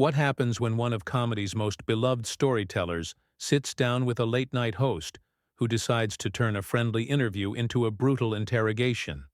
What happens when one of comedy's most beloved storytellers sits down with a late-night host who decides to turn a friendly interview into a brutal interrogation?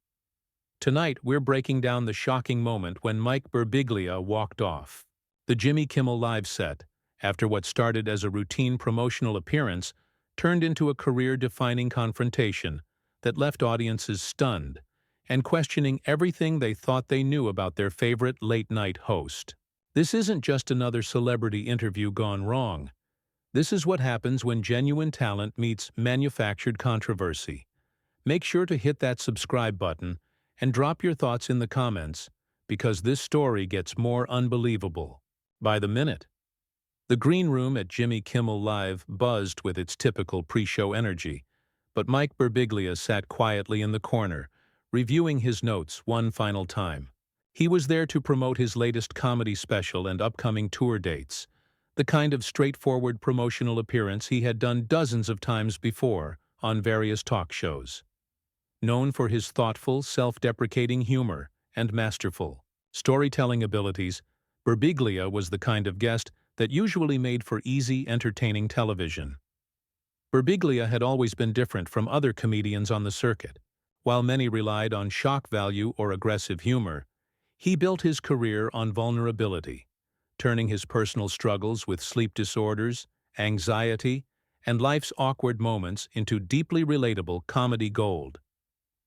Tonight, we're breaking down the shocking moment when Mike Birbiglia walked off. The Jimmy Kimmel Live set, after what started as a routine promotional appearance, turned into a career-defining confrontation that left audiences stunned and questioning everything they thought they knew about their favorite late-night host. This isn't just another celebrity interview gone wrong. This is what happens when genuine talent meets manufactured controversy. Make sure to hit that subscribe button and drop your thoughts in the comments, because this story gets more unbelievable by the minute. The green room at Jimmy Kimmel Live buzzed with its typical pre-show energy, but Mike Birbiglia sat quietly in the corner, reviewing his notes one final time. He was there to promote his latest comedy special and upcoming tour dates, the kind of straightforward promotional appearance he had done dozens of times before on various talk shows. Known for his thoughtful, self-deprecating humor and masterful storytelling abilities, Birbiglia was the kind of guest that usually made for easy, entertaining television. Birbiglia had always been different from other comedians on the circuit. While many relied on shock value or aggressive humor, he built his career on vulnerability, turning his personal struggles with sleep disorders, anxiety, and life's awkward moments into deeply relatable comedy gold.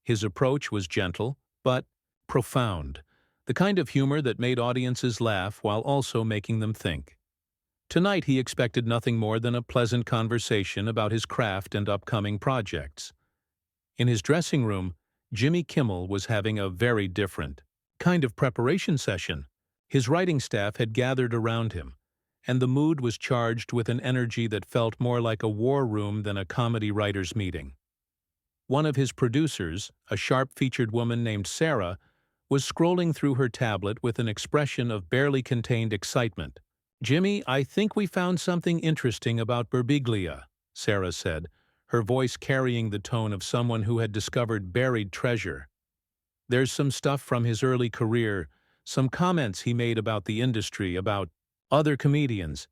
His approach was gentle, but profound, the kind of humor that made audiences laugh while also making them think. Tonight he expected nothing more than a pleasant conversation about his craft and upcoming projects. In his dressing room, Jimmy Kimmel was having a very different kind of preparation session. His writing staff had gathered around him, and the mood was charged with an energy that felt more like a war room than a comedy writers' meeting. One of his producers, a sharp-featured woman named Sarah, was scrolling through her tablet with an expression of barely contained excitement. "Jimmy, I think we found something interesting about Birbiglia," Sarah said, her voice carrying the tone of someone who had discovered buried treasure. "There's some stuff from his early career, some comments he made about the industry, about other comedians.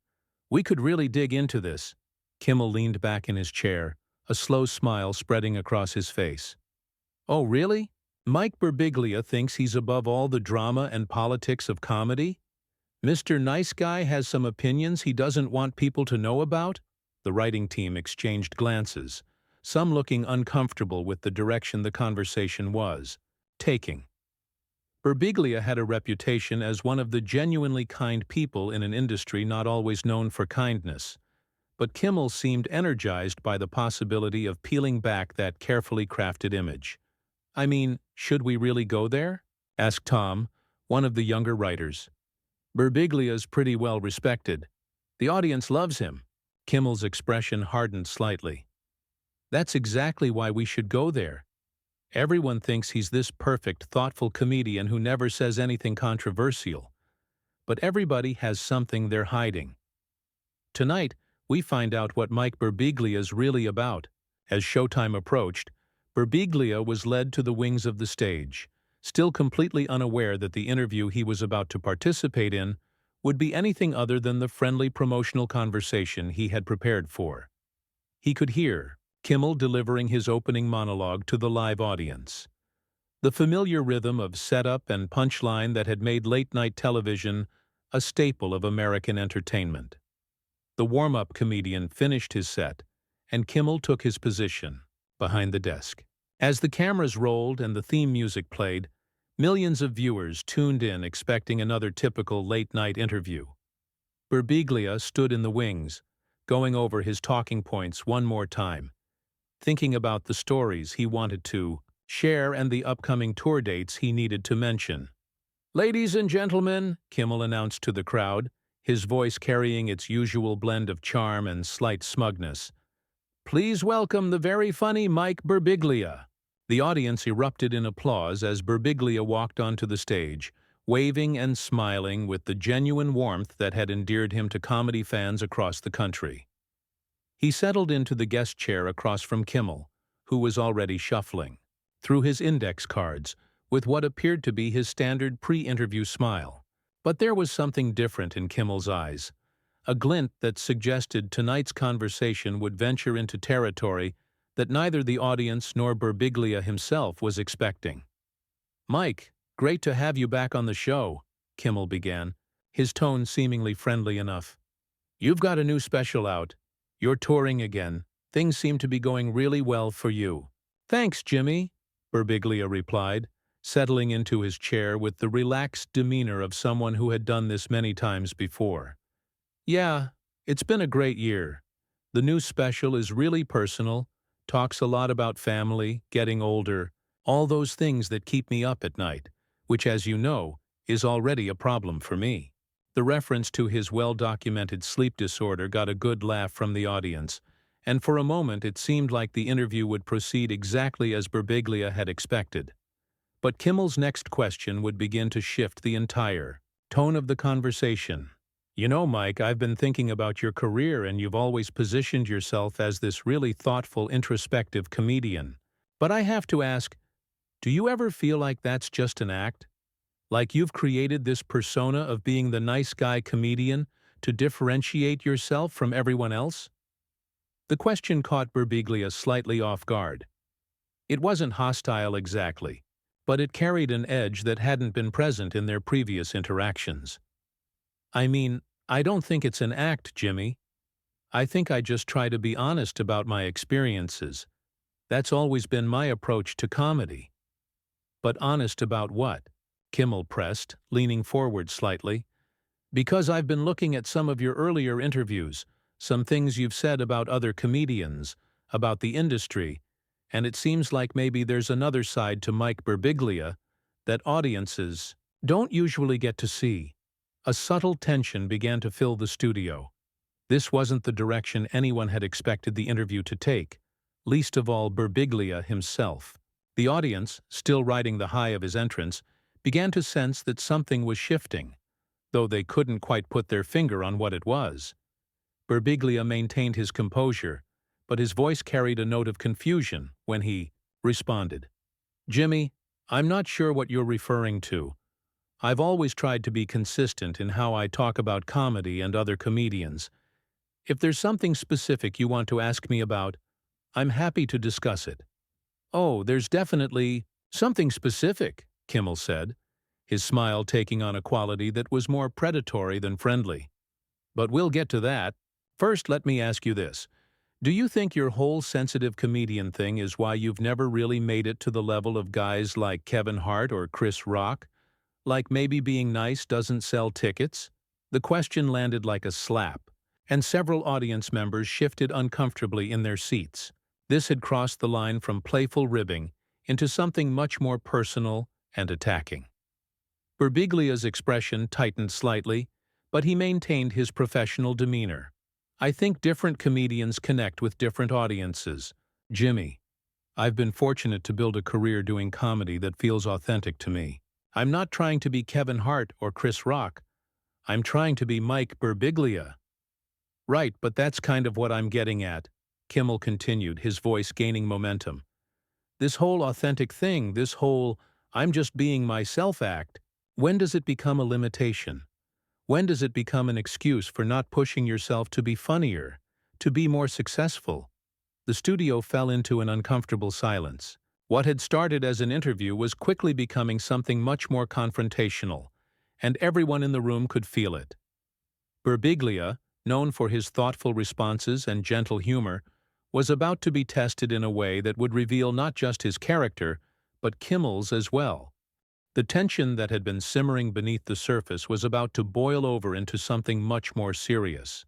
We could really dig into this." Kimmel leaned back in his chair, a slow smile spreading across his face. "Oh, really? Mike Birbiglia thinks he's above all the drama and politics of comedy? Mr. Nice Guy has some opinions he doesn't want people to know about?" The writing team exchanged glances, some looking uncomfortable with the direction the conversation was taking. Birbiglia had a reputation as one of the genuinely kind people in an industry not always known for kindness, but Kimmel seemed energized by the possibility of peeling back that carefully crafted image. "I mean, should we really go there?" asked Tom, one of the younger writers. "Birbiglia's pretty well respected. The audience loves him." Kimmel's expression hardened slightly. "That's exactly why we should go there. Everyone thinks he's this perfect, thoughtful comedian who never says anything controversial. But everybody has something they're hiding. Tonight, we find out what Mike Birbiglia's really about." As showtime approached, Birbiglia was led to the wings of the stage, still completely unaware that the interview he was about to participate in would be anything other than the friendly promotional conversation he had prepared for. He could hear Kimmel delivering his opening monologue to the live audience. The familiar rhythm of setup and punchline that had made late-night television a staple of American entertainment. The warm-up comedian finished his set, and Kimmel took his position behind the desk. As the cameras rolled and the theme music played, millions of viewers tuned in expecting another typical late-night interview. Birbiglia stood in the wings, going over his talking points one more time, thinking about the stories he wanted to share and the upcoming tour dates he needed to mention. "Ladies and gentlemen," Kimmel announced to the crowd, his voice carrying its usual blend of charm and slight smugness, "please welcome the very funny Mike Birbiglia." The audience erupted in applause as Birbiglia walked onto the stage, waving and smiling with the genuine warmth that had endeared him to comedy fans across the country. He settled into the guest chair across from Kimmel, who was already shuffling through his index cards with what appeared to be his standard pre-interview smile. But there was something different in Kimmel's eyes, a glint that suggested tonight's conversation would venture into territory that neither the audience nor Birbiglia himself was expecting. "Mike, great to have you back on the show," Kimmel began, his tone seemingly friendly enough. "You've got a new special out. You're touring again. Things seem to be going really well for you." "Thanks, Jimmy," Birbiglia replied, settling into his chair with the relaxed demeanor of someone who had done this many times before. "Yeah, it's been a great year. The new special is really personal, talks a lot about family, getting older, all those things that keep me up at night, which, as you know, is already a problem for me." The reference to his well-documented sleep disorder got a good laugh from the audience, and for a moment it seemed like the interview would proceed exactly as Birbiglia had expected. But Kimmel's next question would begin to shift the entire tone of the conversation. "You know, Mike, I've been thinking about your career, and you've always positioned yourself as this really thoughtful, introspective comedian. But I have to ask, do you ever feel like that's just an act? Like you've created this persona of being the nice guy comedian to differentiate yourself from everyone else?" The question caught Birbiglia slightly off guard. It wasn't hostile exactly, but it carried an edge that hadn't been present in their previous interactions. "I mean, I don't think it's an act, Jimmy. I think I just try to be honest about my experiences. That's always been my approach to comedy." "But honest about what?" Kimmel pressed, leaning forward slightly. "Because I've been looking at some of your earlier interviews, some things you've said about other comedians, about the industry, and it seems like maybe there's another side to Mike Birbiglia that audiences don't usually get to see." A subtle tension began to fill the studio. This wasn't the direction anyone had expected the interview to take, least of all Birbiglia himself. The audience, still riding the high of his entrance, began to sense that something was shifting, though they couldn't quite put their finger on what it was. Birbiglia maintained his composure, but his voice carried a note of confusion when he responded. "Jimmy, I'm not sure what you're referring to. I've always tried to be consistent in how I talk about comedy and other comedians. If there's something specific you want to ask me about, I'm happy to discuss it." "Oh, there's definitely something specific," Kimmel said, his smile taking on a quality that was more predatory than friendly. "But we'll get to that. First, let me ask you this. Do you think your whole sensitive comedian thing is why you've never really made it to the level of guys like Kevin Hart or Chris Rock? Like maybe being nice doesn't sell tickets?" The question landed like a slap, and several audience members shifted uncomfortably in their seats. This had crossed the line from playful ribbing into something much more personal and attacking. Birbiglia's expression tightened slightly, but he maintained his professional demeanor. "I think different comedians connect with different audiences. Jimmy, I've been fortunate to build a career doing comedy that feels authentic to me. I'm not trying to be Kevin Hart or Chris Rock. I'm trying to be Mike Birbiglia." "Right, but that's kind of what I'm getting at," Kimmel continued, his voice gaining momentum. "This whole authentic thing, this whole I'm just being myself act, when does it become a limitation? When does it become an excuse for not pushing yourself to be funnier, to be more successful?" The studio fell into an uncomfortable silence. What had started as an interview was quickly becoming something much more confrontational, and everyone in the room could feel it. Birbiglia, known for his thoughtful responses and gentle humor, was about to be tested in a way that would reveal not just his character, but Kimmel's as well. The tension that had been simmering beneath the surface was about to boil over into something much more serious.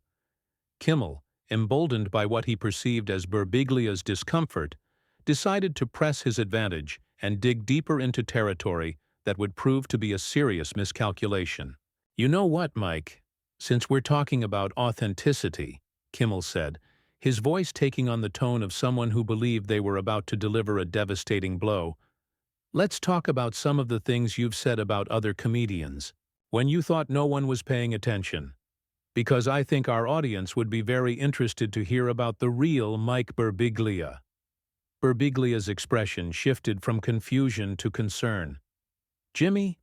Kimmel, emboldened by what he perceived as Birbiglia's discomfort, decided to press his advantage and dig deeper into territory that would prove to be a serious miscalculation. "You know what, Mike? Since we're talking about authenticity," Kimmel said, his voice taking on the tone of someone who believed they were about to deliver a devastating blow, "let's talk about some of the things you've said about other comedians, when you thought no one was paying attention. Because I think our audience would be very interested to hear about the real Mike Birbiglia." Birbiglia's expression shifted from confusion to concern. "Jimmy,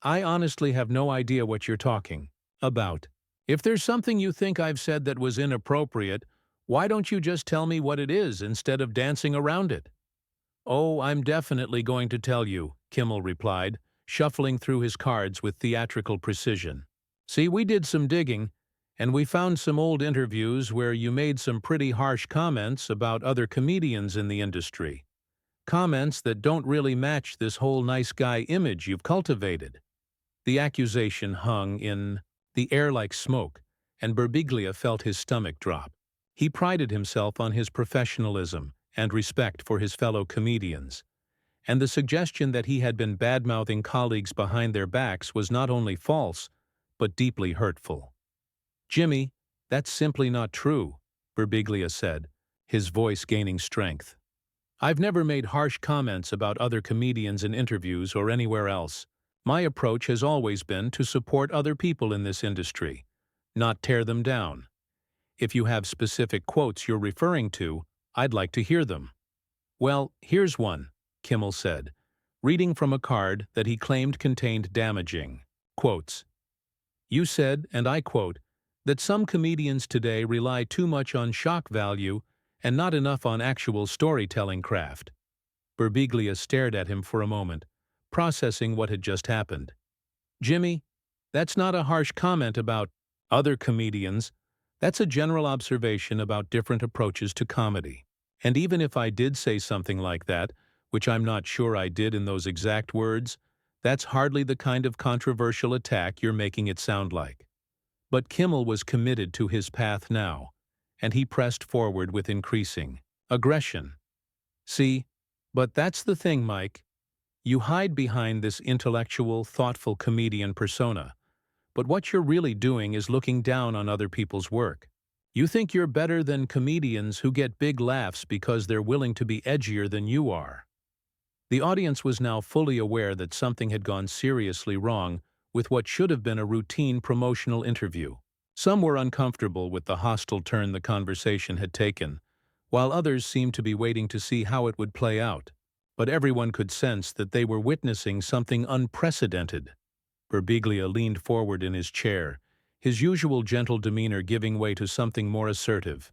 I honestly have no idea what you're talking about. If there's something you think I've said that was inappropriate, why don't you just tell me what it is instead of dancing around it? Oh, I'm definitely going to tell you, Kimmel replied, shuffling through his cards with theatrical precision. See, we did some digging, and we found some old interviews where you made some pretty harsh comments about other comedians in the industry. Comments that don't really match this whole nice guy image you've cultivated. The accusation hung in the air like smoke, and Birbiglia felt his stomach drop. He prided himself on his professionalism and respect for his fellow comedians, and the suggestion that he had been bad-mouthing colleagues behind their backs was not only false, but deeply hurtful. "Jimmy, that's simply not true," Birbiglia said, his voice gaining strength. "I've never made harsh comments about other comedians in interviews or anywhere else. My approach has always been to support other people in this industry, not tear them down. If you have specific quotes you're referring to, I'd like to hear them." "Well, here's one," Kimmel said, reading from a card that he claimed contained damaging quotes. "You said, and I quote, that some comedians today rely too much on shock value and not enough on actual storytelling craft." Birbiglia stared at him for a moment, processing what had just happened. "Jimmy, that's not a harsh comment about other comedians. That's a general observation about different approaches to comedy. And even if I did say something like that, which I'm not sure I did in those exact words, that's hardly the kind of controversial attack you're making it sound like." But Kimmel was committed to his path now, and he pressed forward with increasing aggression. "See, but that's the thing, Mike. You hide behind this intellectual, thoughtful comedian persona, but what you're really doing is looking down on other people's work. You think you're better than comedians who get big laughs because they're willing to be edgier than you are." The audience was now fully aware that something had gone seriously wrong with what should have been a routine promotional interview. Some were uncomfortable with the hostile turn the conversation had taken, while others seemed to be waiting to see how it would play out. But everyone could sense that they were witnessing something unprecedented. Birbiglia leaned forward in his chair, his usual gentle demeanor giving way to something more assertive.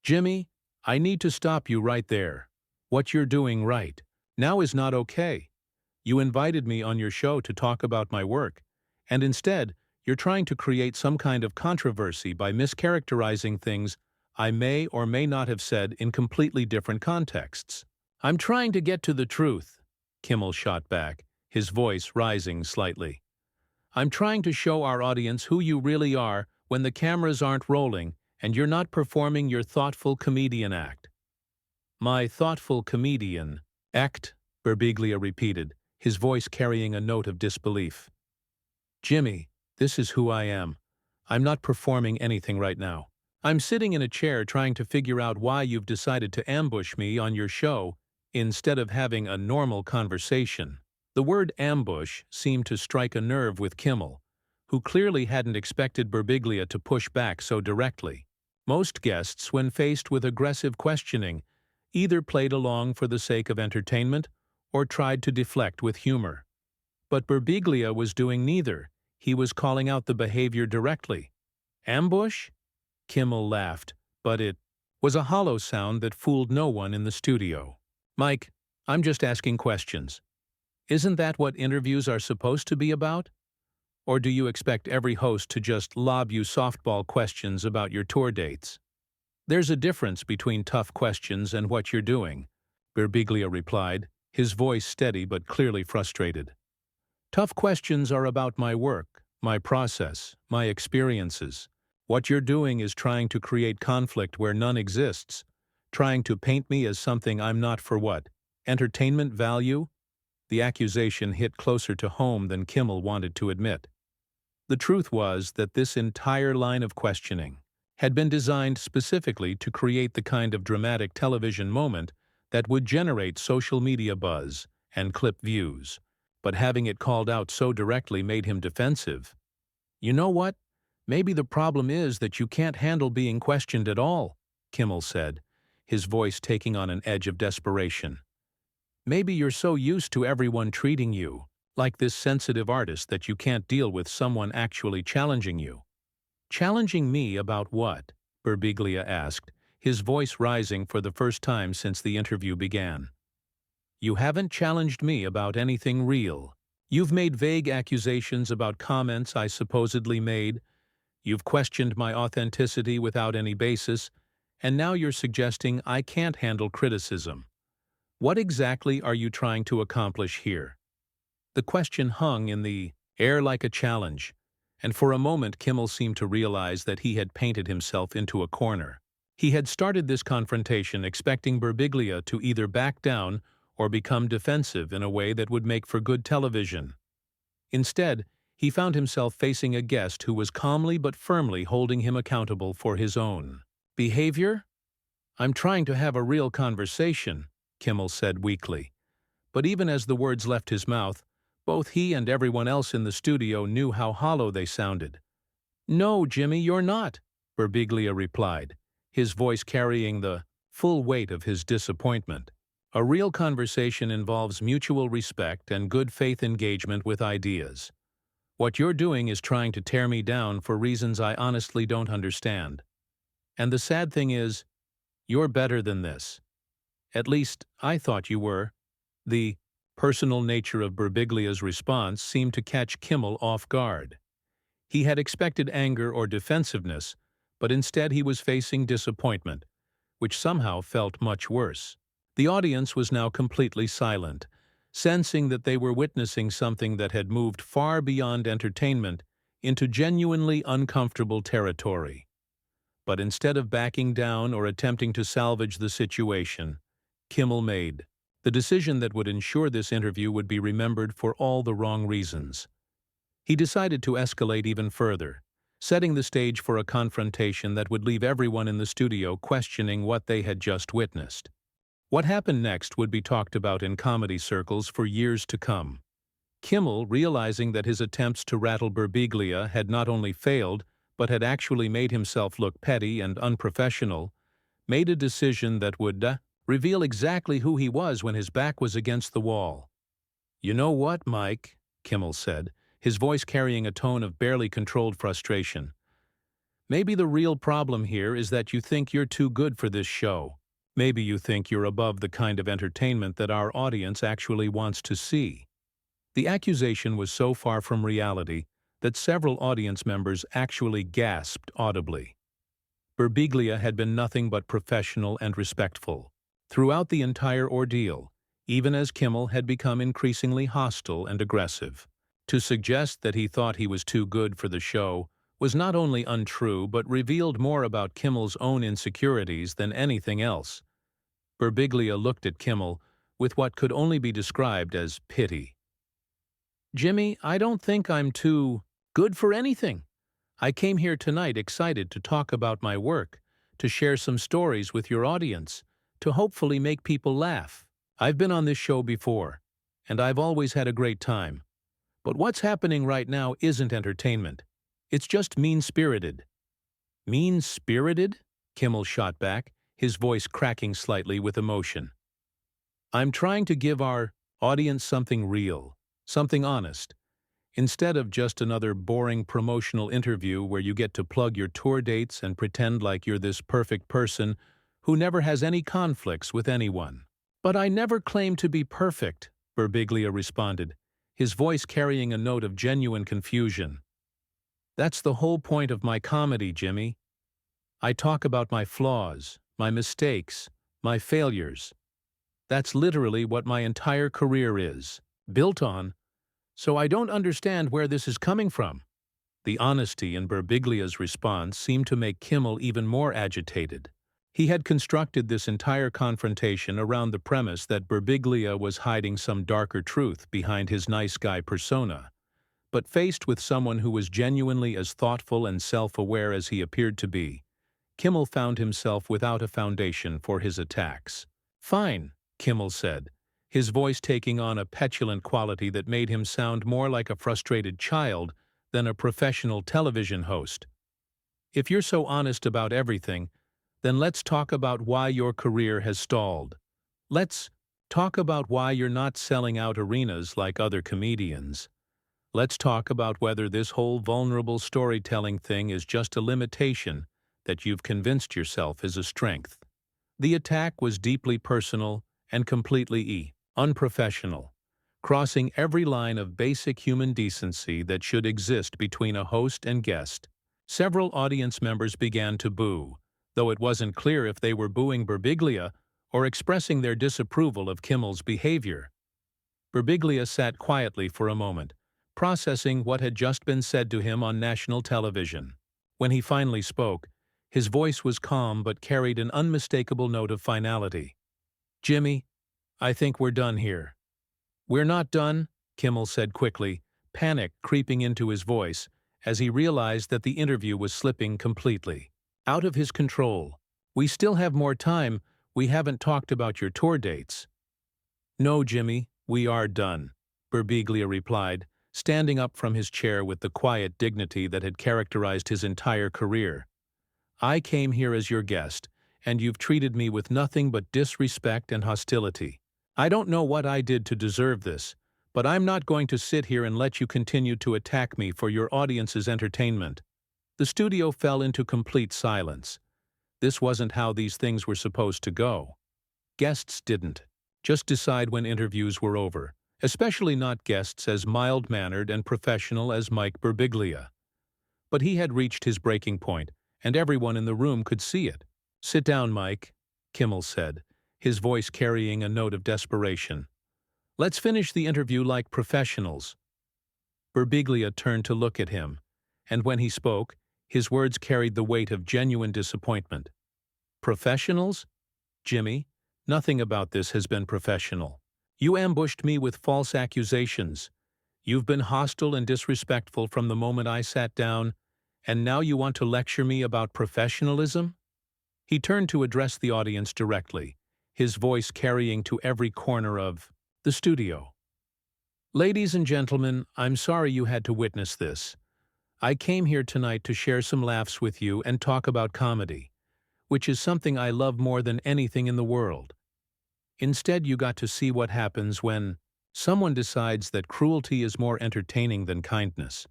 "Jimmy, I need to stop you right there. What you're doing right now is not okay. You invited me on your show to talk about my work, and instead, you're trying to create some kind of controversy by mischaracterizing things I may or may not have said in completely different contexts." "I'm trying to get to the truth," Kimmel shot back, his voice rising slightly. "I'm trying to show our audience who you really are when the cameras aren't rolling and you're not performing your thoughtful comedian act." "My thoughtful comedian act," Birbiglia repeated, his voice carrying a note of disbelief. "Jimmy, this is who I am. I'm not performing anything right now. I'm sitting in a chair trying to figure out why you've decided to ambush me on your show instead of having a normal conversation." The word ambush seemed to strike a nerve with Kimmel, who clearly hadn't expected Birbiglia to push back so directly. Most guests, when faced with aggressive questioning, either played along for the sake of entertainment or tried to deflect with humor. But Birbiglia was doing neither. He was calling out the behavior directly. "Ambush?" Kimmel laughed, but it was a hollow sound that fooled no one in the studio. "Mike, I'm just asking questions. Isn't that what interviews are supposed to be about? Or do you expect every host to just lob you softball questions about your tour dates?" "There's a difference between tough questions and what you're doing," Birbiglia replied, his voice steady but clearly frustrated. "Tough questions are about my work, my process, my experiences. What you're doing is trying to create conflict where none exists, trying to paint me as something I'm not for what? Entertainment value?" The accusation hit closer to home than Kimmel wanted to admit. The truth was that this entire line of questioning had been designed specifically to create the kind of dramatic television moment that would generate social media buzz and clip views, but having it called out so directly made him defensive. "You know what? Maybe the problem is that you can't handle being questioned at all," Kimmel said, his voice taking on an edge of desperation. "Maybe you're so used to everyone treating you Like this sensitive artist that you can't deal with someone actually challenging you. Challenging me about what? Birbiglia asked, his voice rising for the first time since the interview began. You haven't challenged me about anything real. You've made vague accusations about comments I supposedly made. You've questioned my authenticity without any basis, and now you're suggesting I can't handle criticism. What exactly are you trying to accomplish here? The question hung in the air like a challenge, and for a moment Kimmel seemed to realize that he had painted himself into a corner. He had started this confrontation expecting Birbiglia to either back down or become defensive in a way that would make for good television. Instead, he found himself facing a guest who was calmly but firmly holding him accountable for his own behavior. I'm trying to have a real conversation, Kimmel said weakly. But even as the words left his mouth, both he and everyone else in the studio knew how hollow they sounded. No, Jimmy, you're not, Birbiglia replied, his voice carrying the full weight of his disappointment. A real conversation involves mutual respect and good faith engagement with ideas. What you're doing is trying to tear me down for reasons I honestly don't understand. And the sad thing is, you're better than this. At least, I thought you were. The personal nature of Birbiglia's response seemed to catch Kimmel off guard. He had expected anger or defensiveness, but instead he was facing disappointment, which somehow felt much worse. The audience was now completely silent, sensing that they were witnessing something that had moved far beyond entertainment into genuinely uncomfortable territory. But instead of backing down or attempting to salvage the situation, Kimmel made the decision that would ensure this interview would be remembered for all the wrong reasons. He decided to escalate even further, setting the stage for a confrontation that would leave everyone in the studio questioning what they had just witnessed. What happened next would be talked about in comedy circles for years to come. Kimmel, realizing that his attempts to rattle Birbiglia had not only failed, but had actually made himself look petty and unprofessional, made a decision that would reveal exactly who he was when his back was against the wall. You know what, Mike, Kimmel said, his voice carrying a tone of barely controlled frustration. Maybe the real problem here is that you think you're too good for this show. Maybe you think you're above the kind of entertainment that our audience actually wants to see. The accusation was so far from reality that several audience members actually gasped audibly. Birbiglia had been nothing but professional and respectful throughout the entire ordeal, even as Kimmel had become increasingly hostile and aggressive. To suggest that he thought he was too good for the show was not only untrue but revealed more about Kimmel's own insecurities than anything else. Birbiglia looked at Kimmel with what could only be described as pity. Jimmy, I don't think I'm too good for anything. I came here tonight excited to talk about my work, to share some stories with your audience, to hopefully make people laugh. I've been on this show before, and I've always had a great time. But what's happening right now isn't entertainment. It's just mean-spirited. Mean-spirited? Kimmel shot back, his voice cracking slightly with emotion. I'm trying to give our audience something real, something honest, instead of just another boring promotional interview where you get to plug your tour dates and pretend like you're this perfect person who never has any conflicts with anyone. But I never claim to be perfect, Birbiglia responded, his voice carrying a note of genuine confusion. That's the whole point of my comedy, Jimmy. I talk about my flaws, my mistakes, my failures. That's literally what my entire career is, built on, so I don't understand where this is coming from. The honesty in Birbiglia's response seemed to make Kimmel even more agitated. He had constructed this entire confrontation around the premise that Birbiglia was hiding some darker truth behind his nice guy persona. But faced with someone who was genuinely as thoughtful and self-aware as he appeared to be, Kimmel found himself without a foundation for his attacks. Fine, Kimmel said, his voice taking on a petulant quality that made him sound more like a frustrated child than a professional television host. If you're so honest about everything, then let's talk about why your career has stalled. Let's Talk about why you're not selling out arenas like other comedians. Let's talk about whether this whole vulnerable storytelling thing is just a limitation that you've convinced yourself is a strength. The attack was deeply personal and completely unprofessional, crossing every line of basic human decency that should exist between a host and guest. Several audience members began to boo, though it wasn't clear if they were booing Birbiglia or expressing their disapproval of Kimmel's behavior. Birbiglia sat quietly for a moment, processing what had just been said to him on national television. When he finally spoke, his voice was calm but carried an unmistakable note of finality. "Jimmy, I think we're done here." "We're not done," Kimmel said quickly, panic creeping into his voice as he realized that the interview was slipping completely out of his control. "We still have more time. We haven't talked about your tour dates." "No, Jimmy, we are done," Birbiglia replied, standing up from his chair with the quiet dignity that had characterized his entire career. "I came here as your guest, and you've treated me with nothing but disrespect and hostility. I don't know what I did to deserve this, but I'm not going to sit here and let you continue to attack me for your audience's entertainment." The studio fell into complete silence. This wasn't how these things were supposed to go. Guests didn't just decide when interviews were over, especially not guests as mild-mannered and professional as Mike Birbiglia. But he had reached his breaking point, and everyone in the room could see it. "Sit down, Mike," Kimmel said, his voice carrying a note of desperation. "Let's finish the interview like professionals." Birbiglia turned to look at him, and when he spoke, his words carried the weight of genuine disappointment. "Professionals? Jimmy, nothing about this has been professional. You ambushed me with false accusations. You've been hostile and disrespectful from the moment I sat down, and now you want to lecture me about professionalism?" He turned to address the audience directly, his voice carrying to every corner of the studio. "Ladies and gentlemen, I'm sorry you had to witness this. I came here tonight to share some laughs with you and talk about comedy, which is something I love more than anything in the world. Instead, you got to see what happens when someone decides that cruelty is more entertaining than kindness."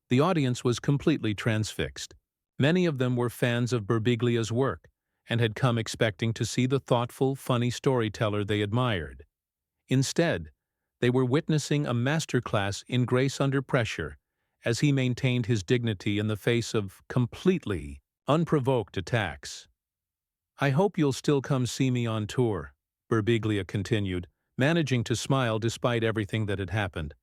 The audience was completely transfixed. Many of them were fans of Birbiglia's work and had come expecting to see the thoughtful, funny storyteller they admired. Instead, they were witnessing a masterclass in grace under pressure as he maintained his dignity in the face of completely unprovoked attacks. "I hope you'll still come see me on tour," Birbiglia continued, managing to smile despite everything that had happened.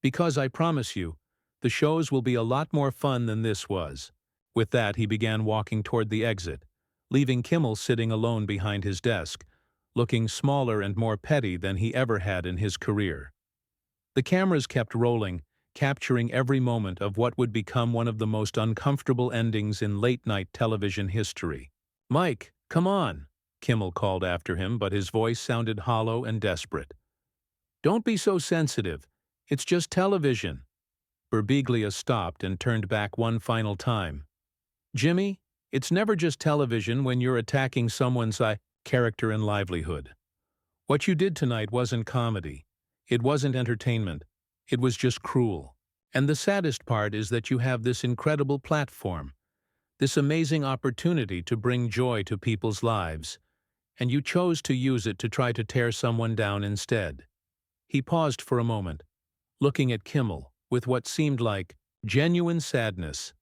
"Because I promise you, the shows will be a lot more fun than this was." With that, he began walking toward the exit, leaving Kimmel sitting alone behind his desk, looking smaller and more petty than he ever had in his career. The cameras kept rolling, capturing every moment of what would become one of the most uncomfortable endings in late-night television history. "Mike, come on," Kimmel called after him, but his voice sounded hollow and desperate. "Don't be so sensitive. It's just television." Birbiglia stopped and turned back one final time. "Jimmy, it's never just television when you're attacking someone's character and livelihood. What you did tonight wasn't comedy. It wasn't entertainment. It was just cruel. And the saddest part is that you have this incredible platform, this amazing opportunity to bring joy to people's lives, and you chose to use it to try to tear someone down instead." He paused for a moment, looking at Kimmel with what seemed like genuine sadness.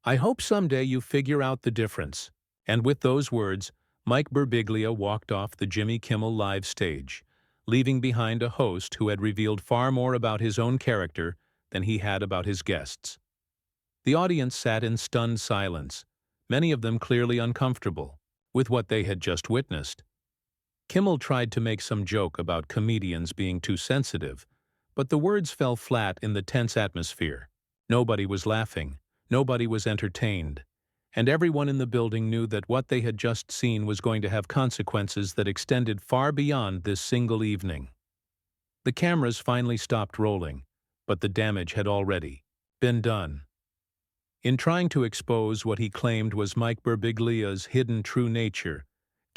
"I hope someday you figure out the difference." And with those words, Mike Birbiglia walked off the Jimmy Kimmel Live stage, leaving behind a host who had revealed far more about his own character than he had about his guests. The audience sat in stunned silence, many of them clearly uncomfortable with what they had just witnessed. Kimmel tried to make some joke about comedians being too sensitive, but the words fell flat in the tense atmosphere. Nobody was laughing, nobody was entertained, and everyone in the building knew that what they had just seen was going to have consequences that extended far beyond this single evening. The cameras finally stopped rolling, but the damage had already been done. In trying to expose what he claimed was Mike Birbiglia's hidden true nature,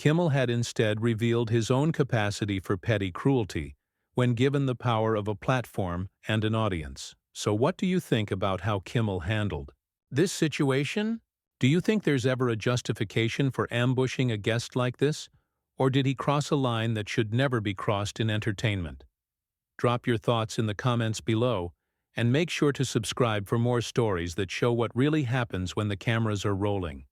Kimmel had instead revealed his own capacity for petty cruelty when given the power of a platform and an audience. So what do you think about how Kimmel handled this situation? Do you think there's ever a justification for ambushing a guest like this? Or did he cross a line that should never be crossed in entertainment? Drop your thoughts in the comments below, and make sure to subscribe for more stories that show what really happens when the cameras are rolling.